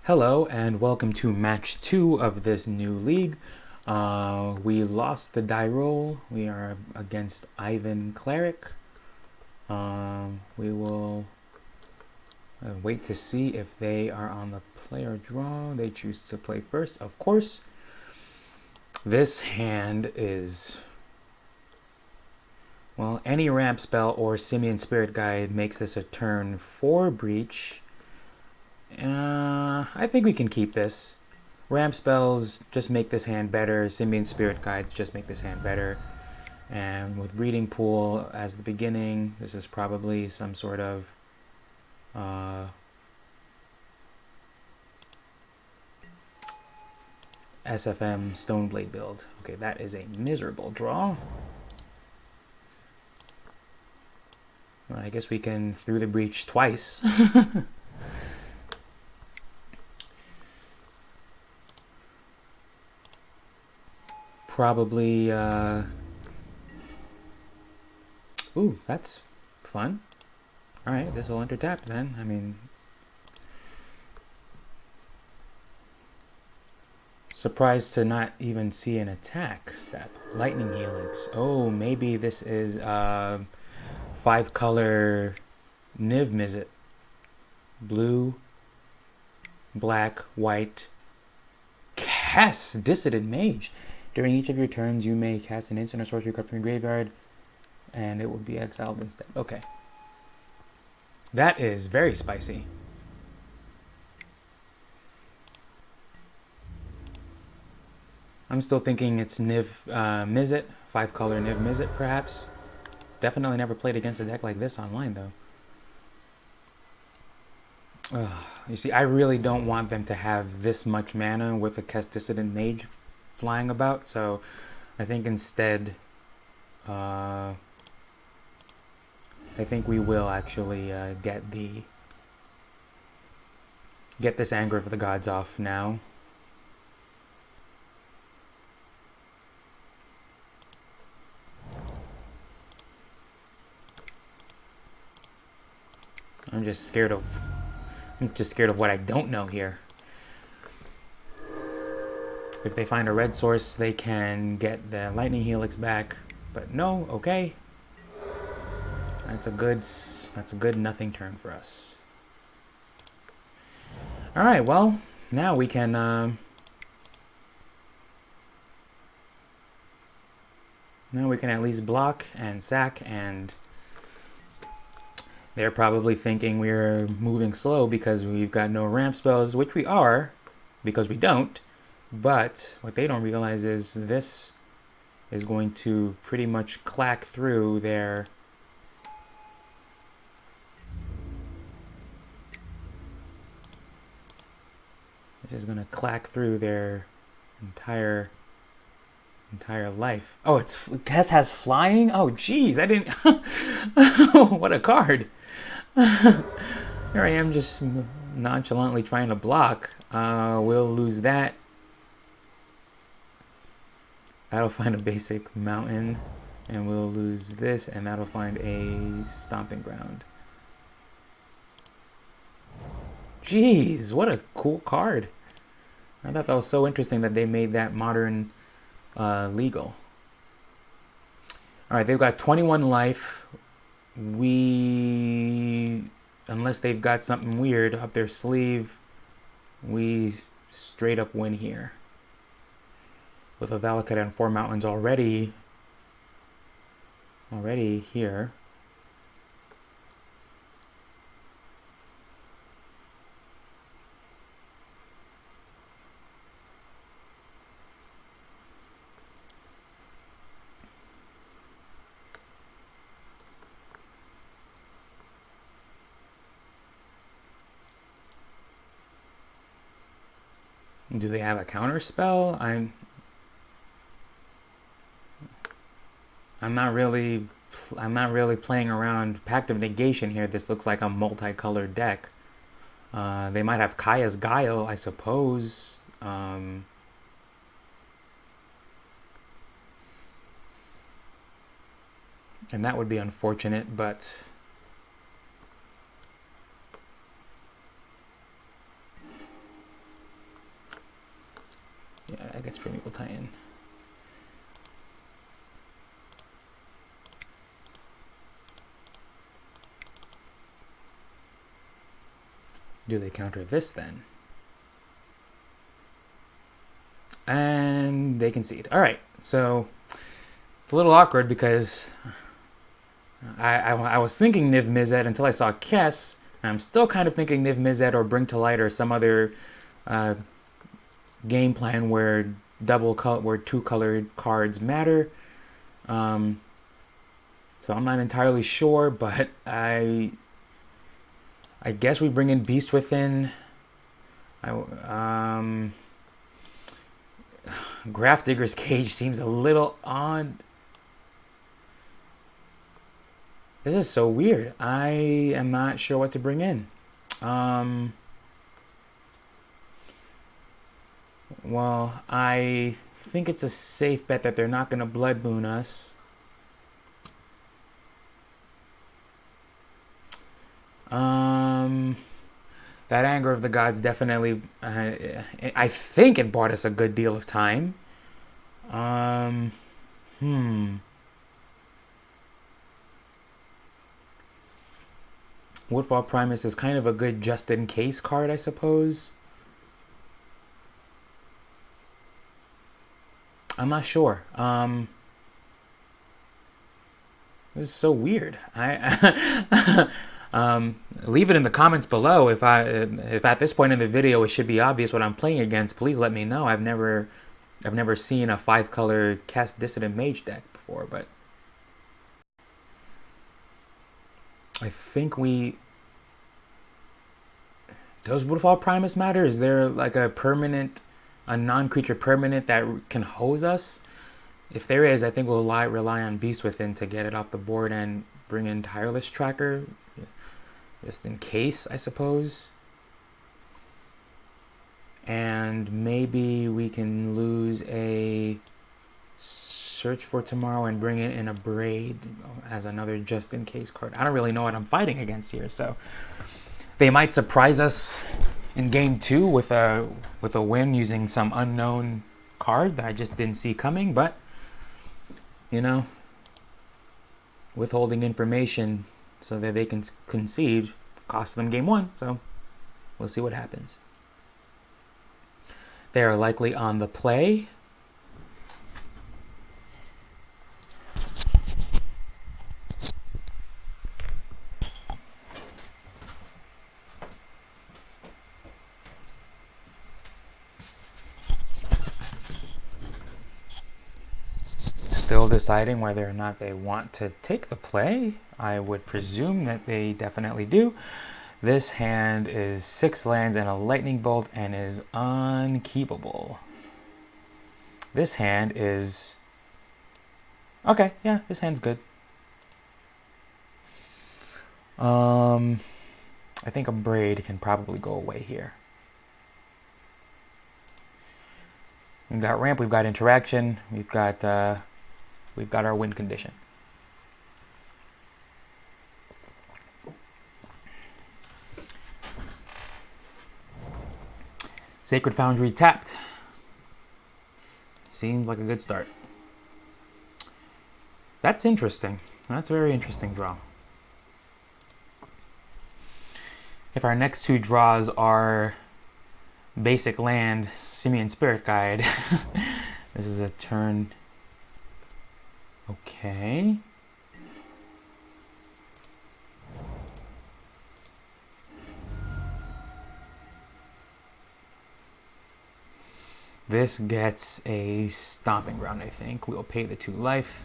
Hello and welcome to match 2 of this new league. We lost the die roll. We are against Ivan Cleric. We will wait to see if they are on the player draw. They choose to play first, of course. This hand is, well, any ramp spell or Simian Spirit Guide makes this a turn 4 breach. I think we can keep this. Ramp spells just make this hand better. Simian Spirit Guides just make this hand better. And with Breeding Pool as the beginning, this is probably some sort of SFM Stoneblade build. Okay, that is a miserable draw. Well, I guess we can through the breach twice. Probably, ooh, that's fun. Alright, this will enter tap then. I mean, surprised to not even see an attack step. Lightning Helix. Oh, maybe this is 5-color Niv Mizzet. Blue, black, white. Cast Dissident Mage. During each of your turns, you may cast an instant or sorcery card from your graveyard, and it will be exiled instead. Okay. That is very spicy. I'm still thinking it's Niv Mizzet, 5-color Niv Mizzet, perhaps. Definitely never played against a deck like this online, though. You see, I really don't want them to have this much mana with a Cast Dissident Mage flying about, so I think instead, I think we will actually get this Anger of the Gods off now. I'm just scared of what I don't know here. If they find a red source, they can get the Lightning Helix back. But no, okay. That's a good nothing turn for us. All right, well, now we can at least block and sack, and they're probably thinking we're moving slow because we've got no ramp spells, which we are, because we don't. But what they don't realize is this is going to pretty much clack through their entire life. Oh, Tess has flying? Oh, geez, I didn't. What a card. Here I am just nonchalantly trying to block. We'll lose that. That'll find a basic mountain, and we'll lose this, and that'll find a stomping ground. Jeez, what a cool card. I thought that was so interesting that they made that modern legal. Alright, they've got 21 life. Unless they've got something weird up their sleeve, we straight up win here. With a Valakut and 4 mountains already here. Do they have a counter spell? I'm not really playing around. Pact of Negation here. This looks like a multicolored deck. They might have Kaya's Guile, I suppose. And that would be unfortunate, but Yeah, I guess Primeval Titan. Do they counter this then? And they concede. All right, so it's a little awkward because I was thinking Niv Mizzet until I saw Kess, and I'm still kind of thinking Niv Mizzet or Bring to Light or some other game plan where where two colored cards matter. So I'm not entirely sure, but I guess we bring in Beast Within. Grafdigger's Cage seems a little odd. This is so weird. I am not sure what to bring in. Well, I think it's a safe bet that they're not going to Blood Moon us. That Anger of the Gods definitely, I think it bought us a good deal of time. Woodfall Primus is kind of a good just-in-case card, I suppose. I'm not sure. This is so weird. Leave it in the comments below if at this point in the video it should be obvious what I'm playing against. Please let me know. I've never seen a 5-color Cast Dissident Mage deck before, but I think does Woodfall Primus matter? Is there like a non-creature permanent that can hose us? If there is, I think we'll rely on Beast Within to get it off the board and bring in Tireless Tracker, just in case, I suppose. And maybe we can lose a Search for Tomorrow and bring it in a Braid as another just-in-case card. I don't really know what I'm fighting against here, so they might surprise us in game 2 with a win using some unknown card that I just didn't see coming, but you know, withholding information so that they can concede cost them game 1, so we'll see what happens. They are likely on the play. Still deciding whether or not they want to take the play. I would presume that they definitely do. This hand is 6 lands and a Lightning Bolt and is unkeepable. This hand is... okay, yeah, this hand's good. I think a Braid can probably go away here. We've got ramp, we've got interaction, we've got our win condition. Sacred Foundry tapped. Seems like a good start. That's interesting. That's a very interesting draw. If our next 2 draws are basic land, Simian Spirit Guide, this is a turn. Okay. This gets a Stomping Ground, I think. We'll pay the 2 life.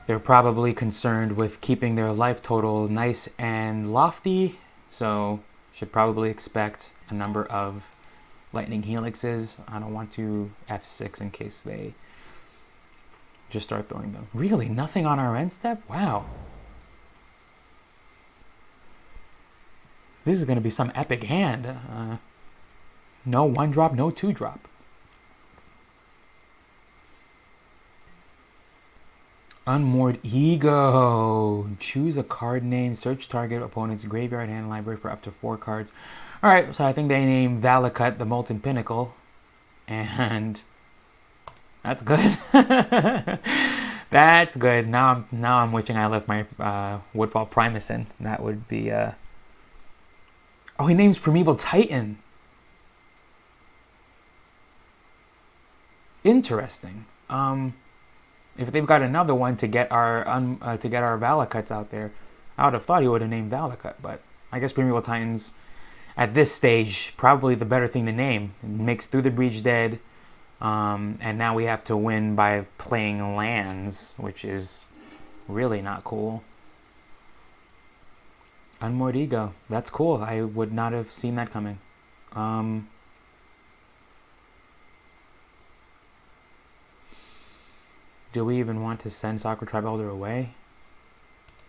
They're probably concerned with keeping their life total nice and lofty, so should probably expect a number of Lightning Helixes. I don't want to F6 in case they just start throwing them. Really? Nothing on our end step? Wow. This is going to be some epic hand. No 1-drop, no 2-drop. Unmoored Ego. Choose a card name. Search target opponent's graveyard and library for up to 4 cards. Alright, so I think they named Valakut the Molten Pinnacle. and that's good. That's good. Now I'm wishing I left my Woodfall Primus in. That would be Oh, he names Primeval Titan. Interesting. If they've got another one to get our Valakuts out there, I would have thought he would have named Valakut, but I guess Primeval Titan's at this stage probably the better thing to name. It makes Through the Breach dead, and now we have to win by playing lands, which is really not cool. Unmoored Ego. That's cool. I would not have seen that coming. Do we even want to send Sacred Tribe Elder away?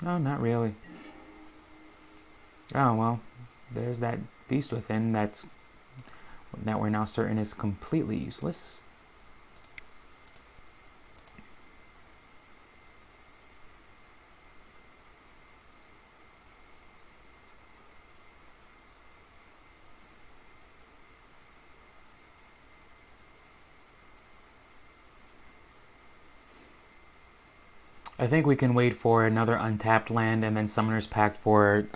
No, not really. Oh, well, there's that Beast Within that we're now certain is completely useless. I think we can wait for another untapped land and then Summoner's Pact for,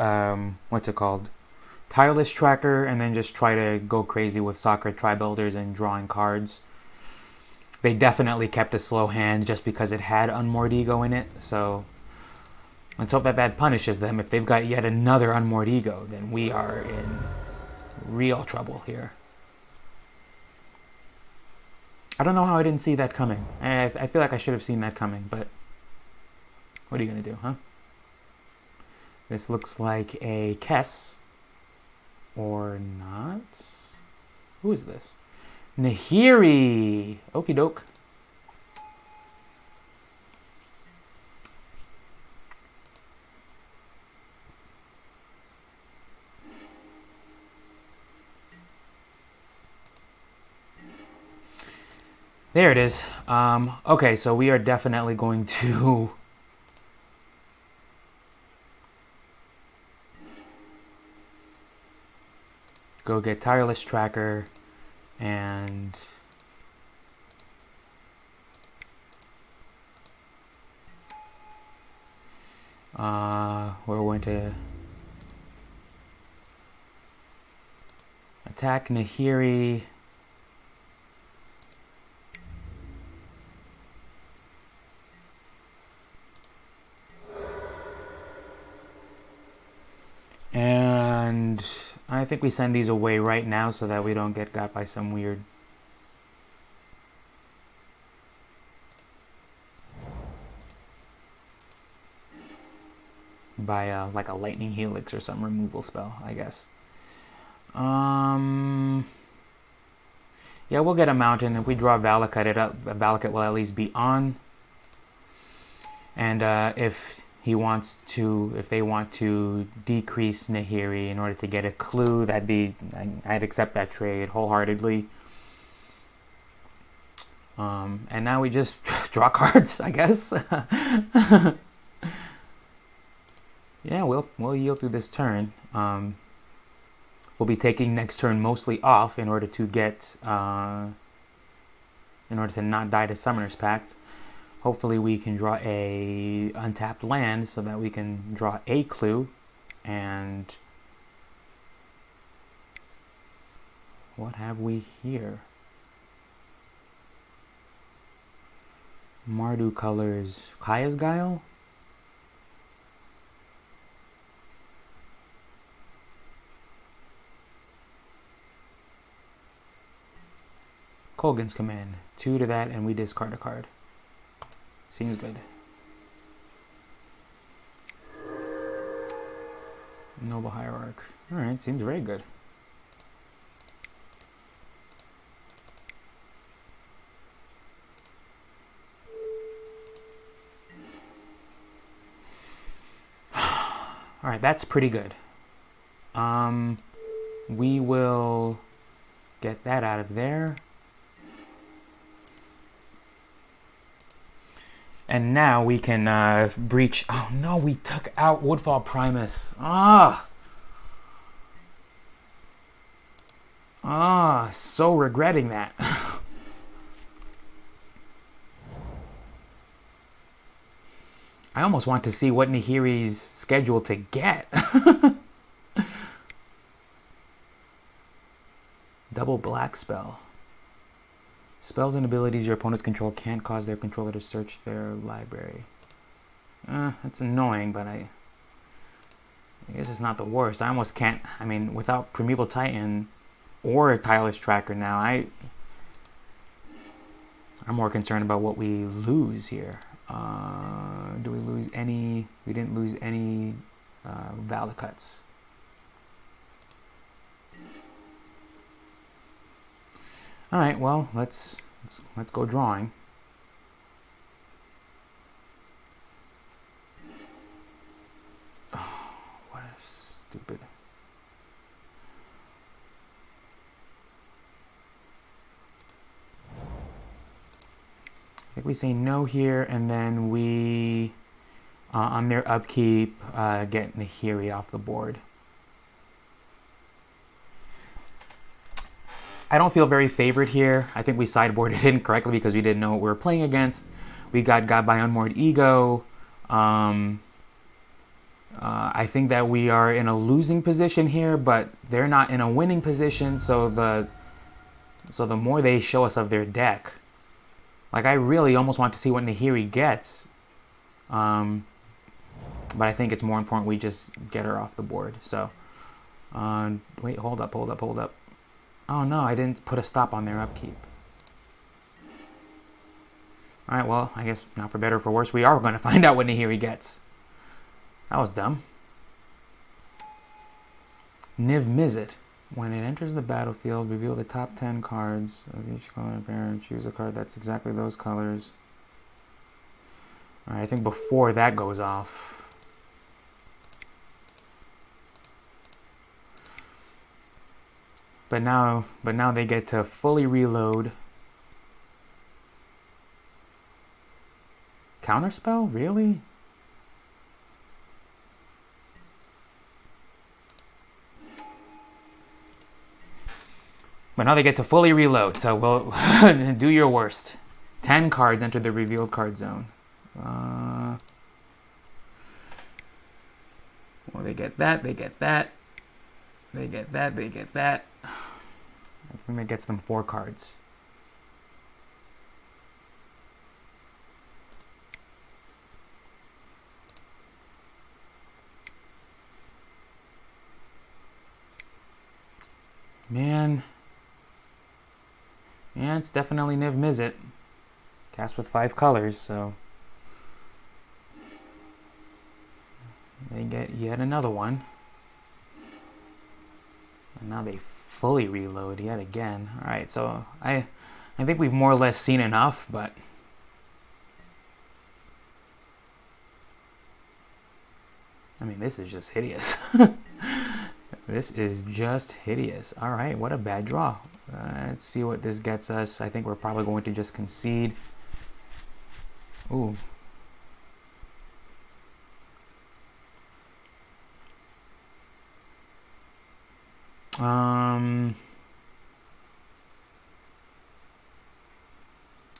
what's it called? Tireless Tracker, and then just try to go crazy with Sacred Tribe Builders and drawing cards. They definitely kept a slow hand just because it had Unmoored Ego in it, so let's hope that punishes them. If they've got yet another Unmoored Ego, then we are in real trouble here. I don't know how I didn't see that coming. I feel like I should have seen that coming, but what are you going to do, huh? This looks like a Kess. Or not? Who is this? Nahiri! Okie doke. There it is. Okay, so we are definitely going to go get Tireless Tracker, and we're going to attack Nahiri. And I think we send these away right now so that we don't get got by some weird like a lightning helix or some removal spell, I guess. Yeah, we'll get a mountain. If we draw Valakut, Valakut will at least be on. And if they want to decrease Nahiri in order to get a clue, I'd accept that trade wholeheartedly. And now we just draw cards, I guess. Yeah, we'll yield through this turn. We'll be taking next turn mostly off in order to get in order to not die to Summoner's Pact. Hopefully we can draw a untapped land so that we can draw a clue. And what have we here? Mardu colors, Kaya's Guile? Kolgan's Command. 2 to that and we discard a card. Seems good. Noble Hierarch. Alright, seems very good. Alright, that's pretty good. We will get that out of there. And now we can breach. Oh no, we took out Woodfall Primus. So regretting that. I almost want to see what Nahiri's scheduled to get. Double black spell. Spells and abilities your opponents control can't cause their controller to search their library. That's annoying, but I guess it's not the worst. I almost can't. I mean, without Primeval Titan or a Tireless Tracker now, I'm more concerned about what we lose here. Do we lose any? We didn't lose any Valacuts. All right. Well, let's go drawing. Oh, what a stupid. I think we say no here, and then we, on their upkeep, get Nahiri off the board. I don't feel very favored here. I think we sideboarded incorrectly because we didn't know what we were playing against. We got by Unmoored Ego. I think that we are in a losing position here, but they're not in a winning position, so the more they show us of their deck, like I really almost want to see what Nahiri gets. But I think it's more important we just get her off the board. So, wait, hold up. Oh no, I didn't put a stop on their upkeep. Alright, well, I guess now for better or for worse, we are going to find out what Nahiri gets. That was dumb. Niv Mizzet. When it enters the battlefield, reveal the top 10 cards of each color pair and choose a card that's exactly those colors. Alright, I think before that goes off. But now they get to fully reload. Counterspell? Really? But now they get to fully reload, so we'll do your worst. 10 cards enter the revealed card zone. Well, they get that, they get that. They get that, they get that. I think that gets them 4 cards. Man. Yeah, it's definitely Niv Mizzet. Cast with 5 colors, so they get yet another one. And now they fully reload yet again. Alright, so I think we've more or less seen enough, but I mean, this is just hideous. This is just hideous. Alright, what a bad draw. Let's see what this gets us. I think we're probably going to just concede. Ooh.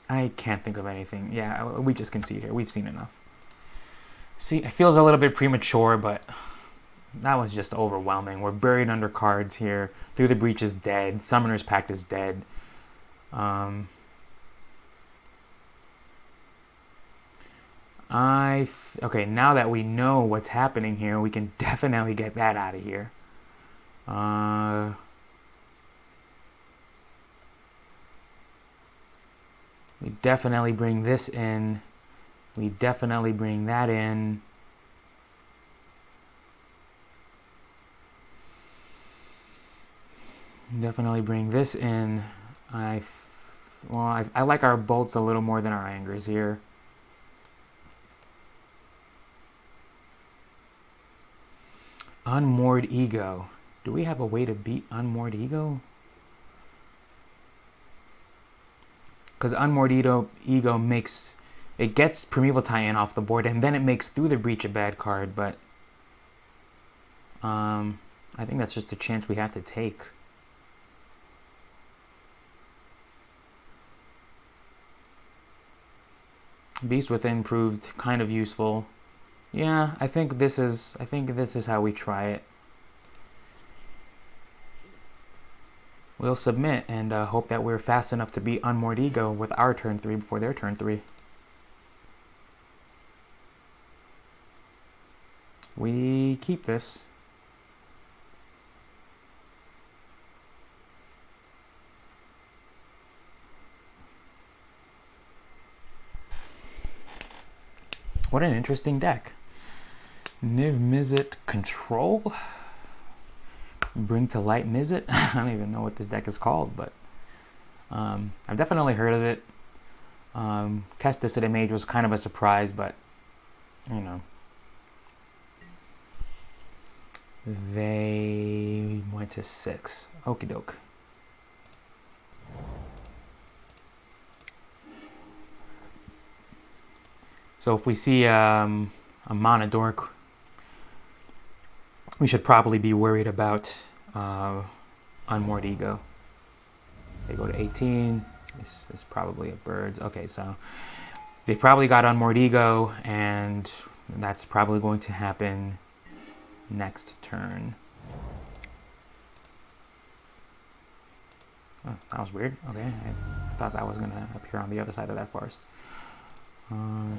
I can't think of anything. Yeah, we just concede here. We've seen enough. See, it feels a little bit premature, but that was just overwhelming. We're buried under cards here. Through the Breach is dead. Summoner's Pact is dead. Okay, now that we know what's happening here, we can definitely get that out of here. We definitely bring this in. We definitely bring that in. Definitely bring this in. I like our bolts a little more than our angers here. Unmoored Ego. Do we have a way to beat Unmoored Ego? Because Unmoored Ego makes... It gets Primeval Titan off the board, and then it makes Through the Breach a bad card, but... I think that's just a chance we have to take. Beast Within proved kind of useful. Yeah, I think this is how we try it. We'll submit and hope that we're fast enough to beat Unmordigo with our turn 3 before their turn 3. We keep this. What an interesting deck. Niv Mizzet Control? Bring to Light Mizzet? I don't even know what this deck is called, but I've definitely heard of it. Cast this at a major was kind of a surprise, but you know. They went to 6. Okie doke. So if we see a Mana Dork, we should probably be worried about Unmordigo. They go to 18. This is probably a Birds. Okay, so they've probably got Unmordigo, and that's probably going to happen next turn. Oh, that was weird. Okay, I thought that was going to appear on the other side of that forest.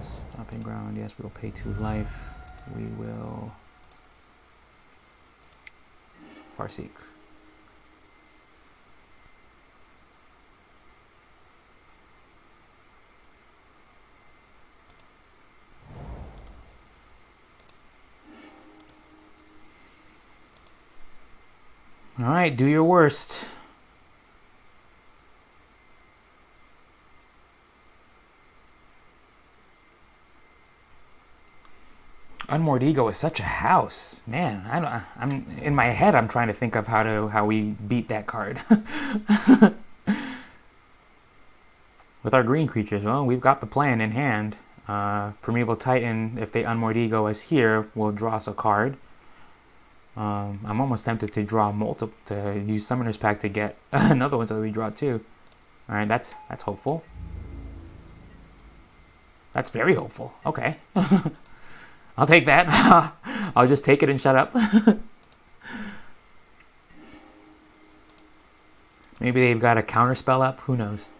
Stomping Ground. Yes, we will pay 2 life. We will Farseek. All right, do your worst. Unmordigo is such a house, man. I'm in my head. I'm trying to think of how we beat that card. With our green creatures, well, we've got the plan in hand. Primeval Titan, if they Unmordigo us here, will draw us a card. I'm almost tempted to draw to use Summoner's Pact to get another one so that we draw 2. All right, that's hopeful. That's very hopeful. Okay. I'll take that. I'll just take it and shut up. Maybe they've got a counterspell up. Who knows?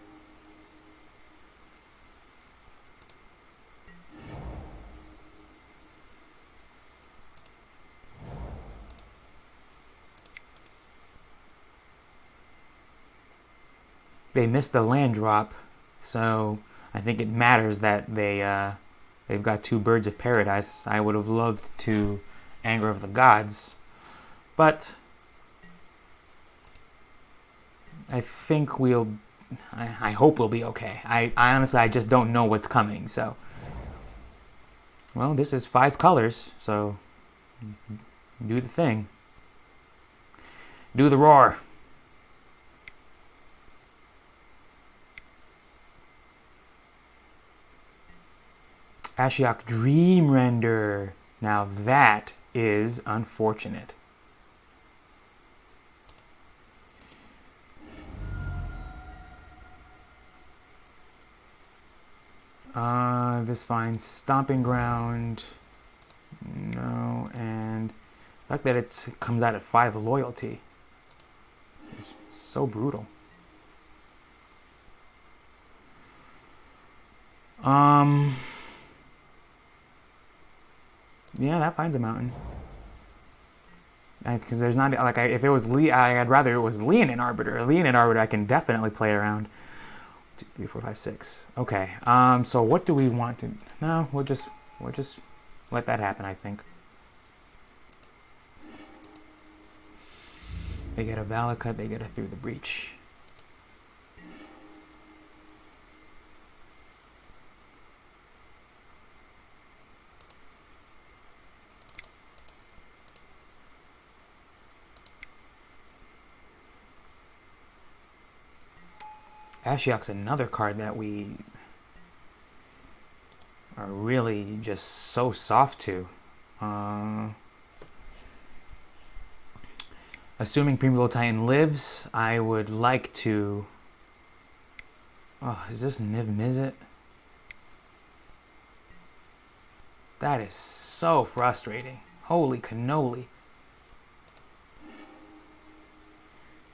They missed the land drop, so I think it matters that they've got 2 Birds of Paradise. I would have loved to Anger of the Gods, but I think I hope we'll be okay. I honestly, I just don't know what's coming, so. Well, this is 5 colors, so do the thing. Do the roar. Ashiok Dream Render. Now that is unfortunate. This finds Stomping Ground. No, and the fact that it comes out at 5 loyalty is so brutal. Yeah, that finds a mountain. Because there's not like if it was I'd rather it was Leonin Arbiter. Leonin Arbiter I can definitely play around. 2, 3, 4, 5, 6. Okay. So what do we want to? No, we'll just let that happen. I think. They get a Valakut. They get a Through the Breach. Ashiok's another card that we are really just so soft to. Assuming Primeval Titan lives, I would like to... Oh, is this Niv Mizzet? That is so frustrating. Holy cannoli.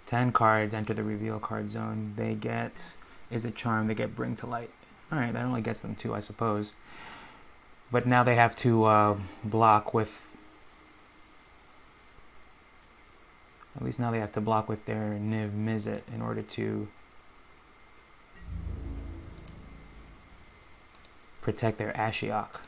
10 cards enter the reveal card zone. They get Izzet Charm. They get Bring to Light. Alright, that only gets them 2, I suppose. But now they have to block with... At least now they have to block with their Niv Mizzet in order to protect their Ashiok.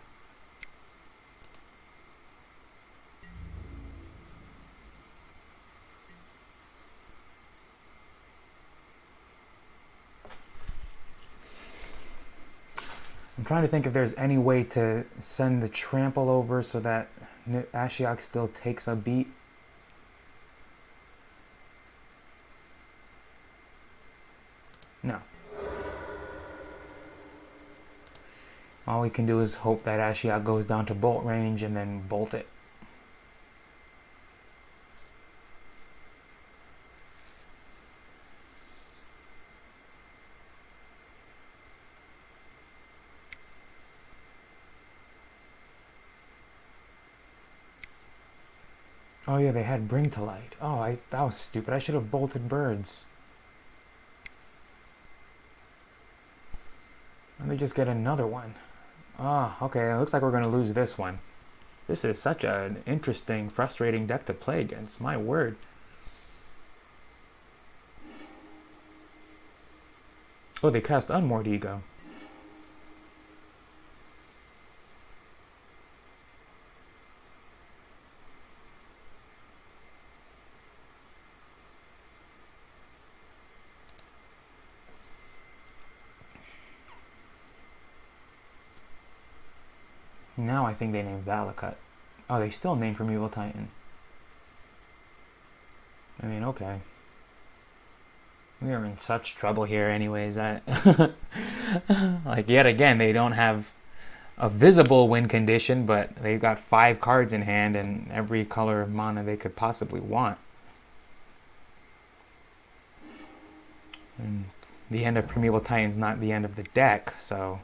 I'm trying to think if there's any way to send the trample over so that Ashiok still takes a beat. No. All we can do is hope that Ashiok goes down to bolt range and then bolt it. Oh yeah, they had Bring to Light. Oh, that was stupid. I should have bolted birds. Let me just get another one. Ah, okay, it looks like we're going to lose this one. This is such an interesting, frustrating deck to play against. My word. Oh, they cast Unmoored Ego. Now I think they named Valakut. Oh, they still named Primeval Titan. I mean, okay. We are in such trouble here anyways. Like, yet again, they don't have a visible win condition, but they've got 5 cards in hand and every color of mana they could possibly want. And the end of Primeval Titan's not the end of the deck, so...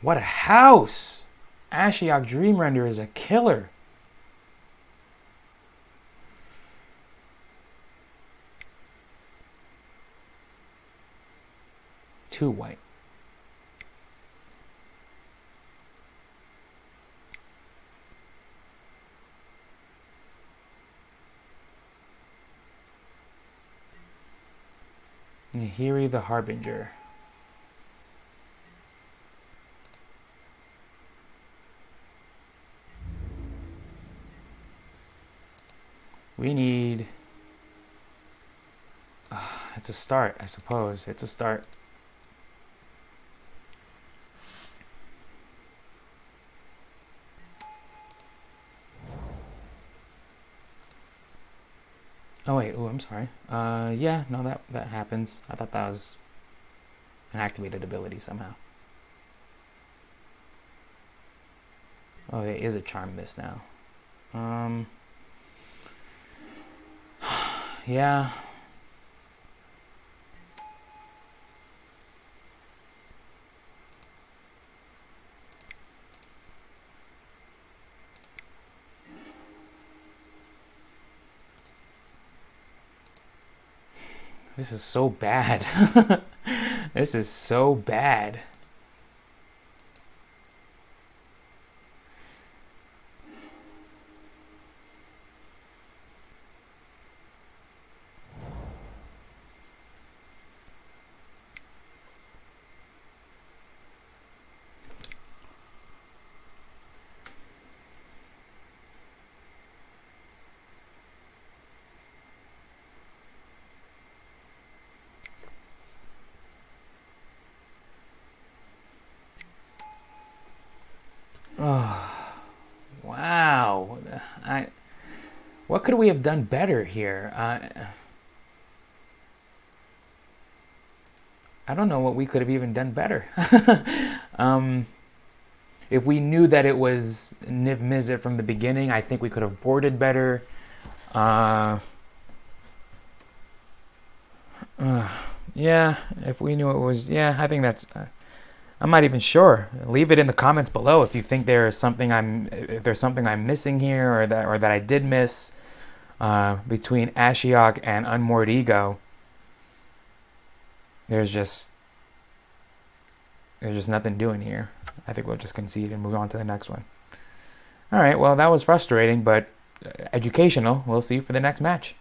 What a house! Ashiok Dreamrender is a killer. Two white. Nahiri the Harbinger. We need... it's a start, I suppose. It's a start. Oh wait, oh, I'm sorry. Yeah, no, that happens. I thought that was an activated ability somehow. Oh, it is a charm this now. Yeah. This is so bad. This is so bad. Oh, wow. What could we have done better here? I don't know what we could have even done better. If we knew that it was Niv Mizzet from the beginning, I think we could have boarded better. Yeah, if we knew it was, yeah, I think that's. I'm not even sure. Leave it in the comments below if you think if there's something I'm missing here, or that I did miss between Ashiok and Unmoored Ego. There's just nothing doing here. I think we'll just concede and move on to the next one. All right, well, that was frustrating, but educational. We'll see you for the next match.